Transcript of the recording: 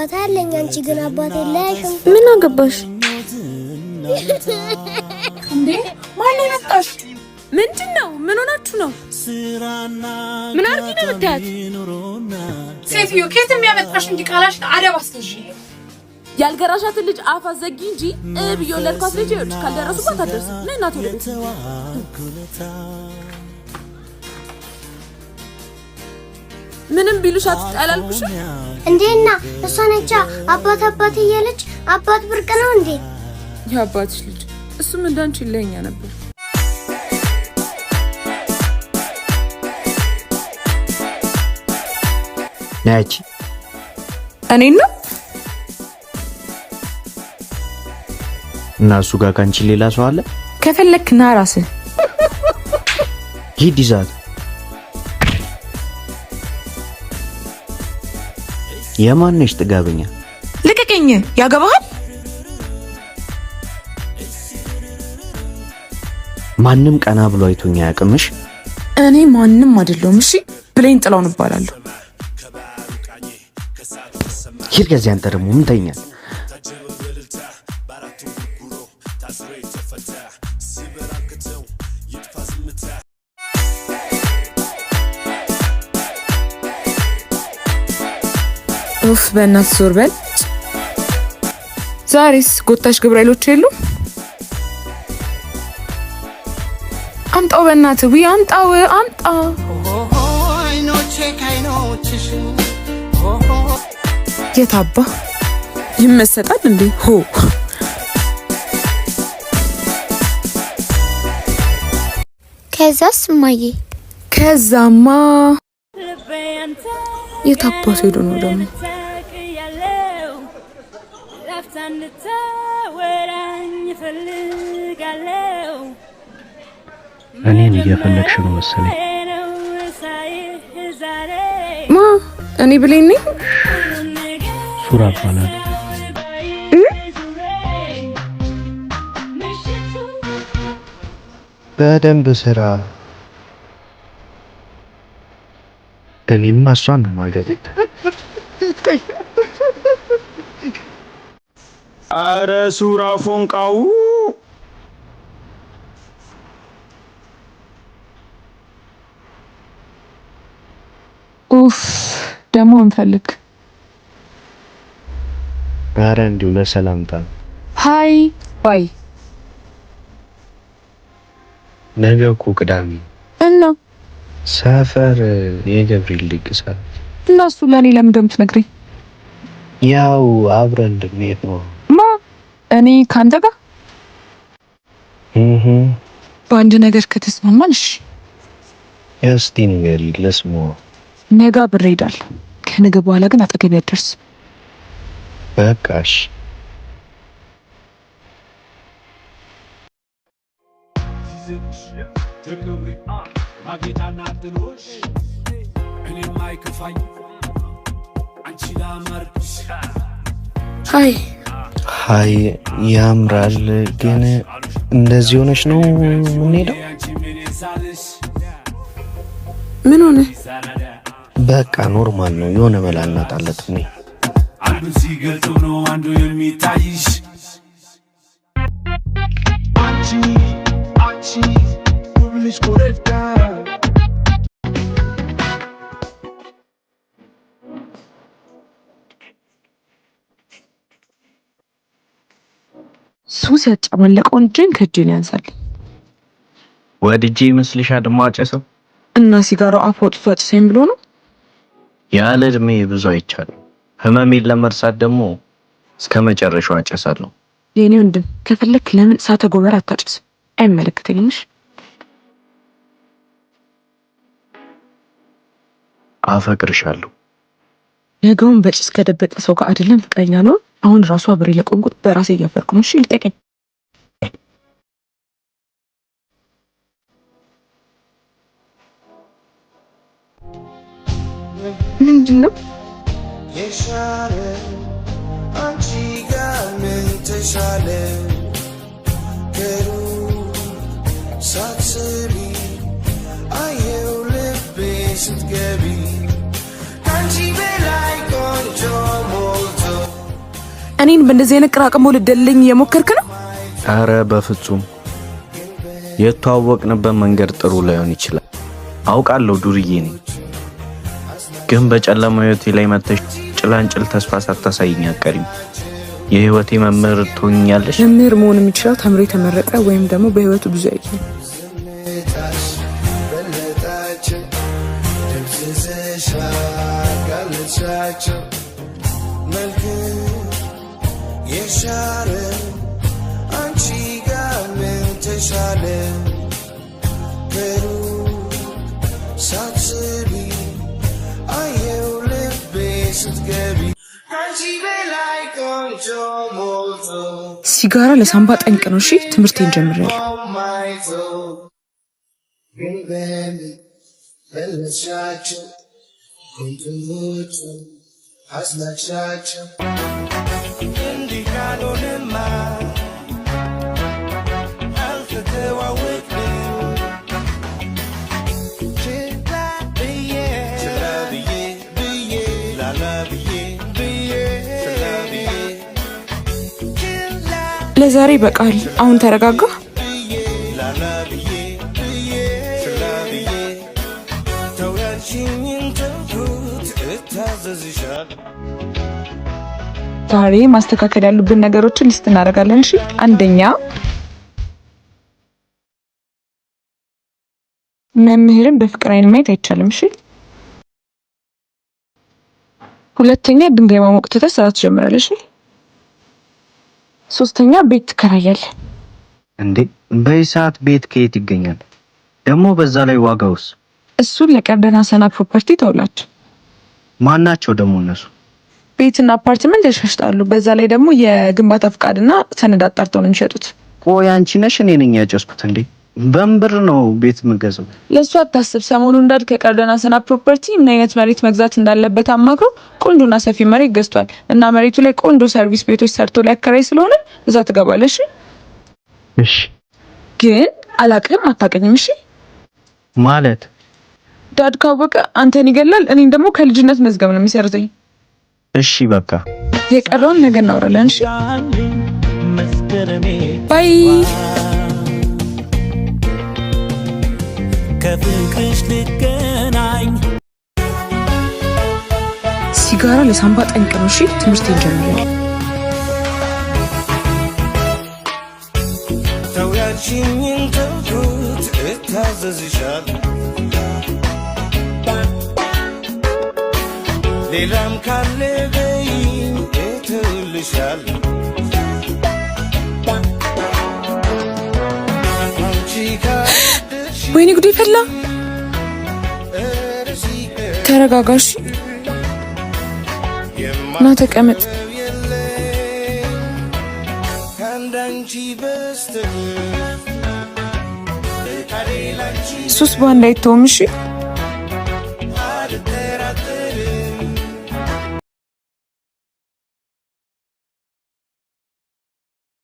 አባት አለኝ አንቺ ግን አባት የለሽም ምን አገባሽ እንዴ ማን ይመጣሽ ምንድነው ምን ሆናችሁ ነው ምን አርጊ ነው የምታያት ሴትዮ ከየት የሚያመጣሽ እንዲቃላሽ አደብ አስገዢ ያልገራሻት ልጅ አፋ ዘጊ እንጂ ብዮ ለልኳት ልጅ ይወጭ ካልደረሱባት አደረስ ነይ እናቱ ለቤት ምንም ቢሉሻት አላልኩሽ እንዴና እሷ ነቻ አባት እያለች አባት ብርቅ ነው እንዴ ያባትሽ ልጅ እሱም እንዳንቺ ለኛ ነበር ናቺ እኔና እና እሱ ጋር ካንቺ ሌላ ሰው አለ ከፈለክ ና ራስህ ሂድ ይዛት የማንሽ ጥጋበኛ ልቀቀኝ ያገባሃል ማንንም ቀና ብሎ አይቶኛ ያቅምሽ እኔ ማንንም አይደለም እሺ ብሌን ጥላውን እባላለሁ ሂድ ከዚህ አንተ ደግሞ ምን ተኛል ኡፍ በእናትህ ዞር በል ዛሬስ ጎታሽ ግብራይሎች የሉ አምጣው በእናትህ ወይ አምጣው አምጣ የታባ ይመሰጣል እንዴ ሆ ከዛስ ማዬ ከዛማ የታባቱ ሄዶ ነው ደግሞ እኔን እየፈለግሽ ነው መሰለኝ ማ እኔ ብሌን ነኝ ሱራ ባላል በደንብ ስራ እኔም እሷን ነው ማለት አረ ሱራ ፎንቃው ኡፍ ደሞ እንፈልግ አረ እንዲሁ ለሰላምታ ሃይ ባይ ነገ እኮ ቅዳሜ እና ሰፈር የገብርኤል ልቅሳል እና እሱ ለኔ ለምን እንደምትነግረኝ ያው አብረን እንድንሄድ ነው ማ እኔ ካንተ ጋር በአንድ ነገር ከተስማማን እሺ እስቲ ንገሪ ልስማው ነገ ብር ሄዳል ከነገ በኋላ ግን አጠገብ ያደርስ በቃሽ ሃይ ሃይ ያምራል ግን እንደዚህ ሆነሽ ነው የምንሄደው ምን ሆነ በቃ ኖርማል ነው የሆነ መላ እናጣለት ነው አንዱ ሲገልጸው ነው አንዱ የሚታይሽ አንቺ ውብልሽ ኮረዳ ሱስ ያጨማለቀውን ጅን ከጅን ያንሳል ወድጄ ይመስልሻል ማጨሰው እና ሲጋራው አፎጥ ፈጭሰኝ ብሎ ነው ያለ እድሜ ብዙ አይቻልም ህመሜን ለመርሳት ደግሞ እስከ መጨረሻው አጨሳለሁ የኔ ወንድም ከፈለክ ለምን እሳተ ጎመራ አታጭስ አይመለከተኝሽ አፈቅርሻለሁ ነገውን በጭስ ከደበቀ ሰው ጋር አይደለም ፍቅረኛ ነው አሁን ራሱ አብሬ ለቆንቁት በራሴ እያፈርኩ ነው እሺ ልጠቀኝ ምንድነው የሻለ አንቺ ጋር ምን ተሻለ ገሩ ሳትስቢ አየው ልቤ ስትገቢ አንቺ በላይ ቆንጆ ሞልቶ እኔን በእንደዚህ አይነት ቅራቅሞ ልደልኝ የሞከርክ ነው? አረ በፍጹም የተዋወቅንበት መንገድ ጥሩ ላይሆን ይችላል አውቃለሁ ዱርዬ ነኝ ግን በጨለማ ህይወቴ ላይ መተሽ ጭላንጭል ተስፋ ሳታሳይኝ አትቀሪም የህይወቴ መምህር ትሆኛለሽ መምህር መሆን የሚችለው ተምሮ የተመረቀ ወይም ደግሞ በህይወቱ ብዙ ያየ ሲጋራ ለሳምባ ጠንቅ ነው። እሺ ትምህርቴን ጀምሬያለሁ። ለዛሬ በቃል አሁን ተረጋጋ። ዛሬ ማስተካከል ያሉብን ነገሮችን ሊስት እናደርጋለን። እሺ አንደኛ መምህርን በፍቅር አይን ማየት አይቻልም። እሺ ሁለተኛ ድንጋይ ማሞቅ ትተህ ስራ ትጀምራለሽ። ሶስተኛ ቤት ትከራያለህ። እንዴ በሰዓት ቤት ከየት ይገኛል? ደግሞ በዛ ላይ ዋጋውስ? እሱን ለቀርደና ሰና ፕሮፐርቲ ተውላችሁ። ማናቸው ደግሞ እነሱ? ቤትና አፓርትመንት ያሻሽጣሉ። በዛ ላይ ደግሞ የግንባታ ፍቃድና ሰነድ አጣርተው ነው የሚሸጡት። ቆይ አንቺ ነሽ እኔ ነኝ ያጨስኩት እንዴ? በእምብር ነው ቤት የምገዛው። ለሱ አታስብ። ሰሞኑን እንዳድ ከቀርደና ሰና ፕሮፐርቲ ምን አይነት መሬት መግዛት እንዳለበት አማክሮ ቆንጆና ሰፊ መሬት ገዝቷል እና መሬቱ ላይ ቆንጆ ሰርቪስ ቤቶች ሰርቶ ሊያከራይ ስለሆነ እዛ ትገባለሽ። እሺ ግን አላቅም አታቀኝም። እሺ ማለት ዳድ ካወቀ አንተን ይገላል፣ እኔን ደግሞ ከልጅነት መዝገብ ነው የሚሰርዘኝ። እሺ በቃ የቀረውን ነገር እናወራለን። እሺ ባይ። ከፍቅርሽ ልገናኝ። ሲጋራ ለሳምባ ጠንቅ ነው። እሺ ትምህርቴን ጀምሬያለሁ። ተውያችኝን ተውኩት እታዘዝሻለሁ ሌላም ካለ በይኝ እተውልሻለሁ ወይኔ ጉዴ ፈላ። ተረጋጋሽ እና ተቀመጥ። ሱስ ባንድ አይተውም። እሺ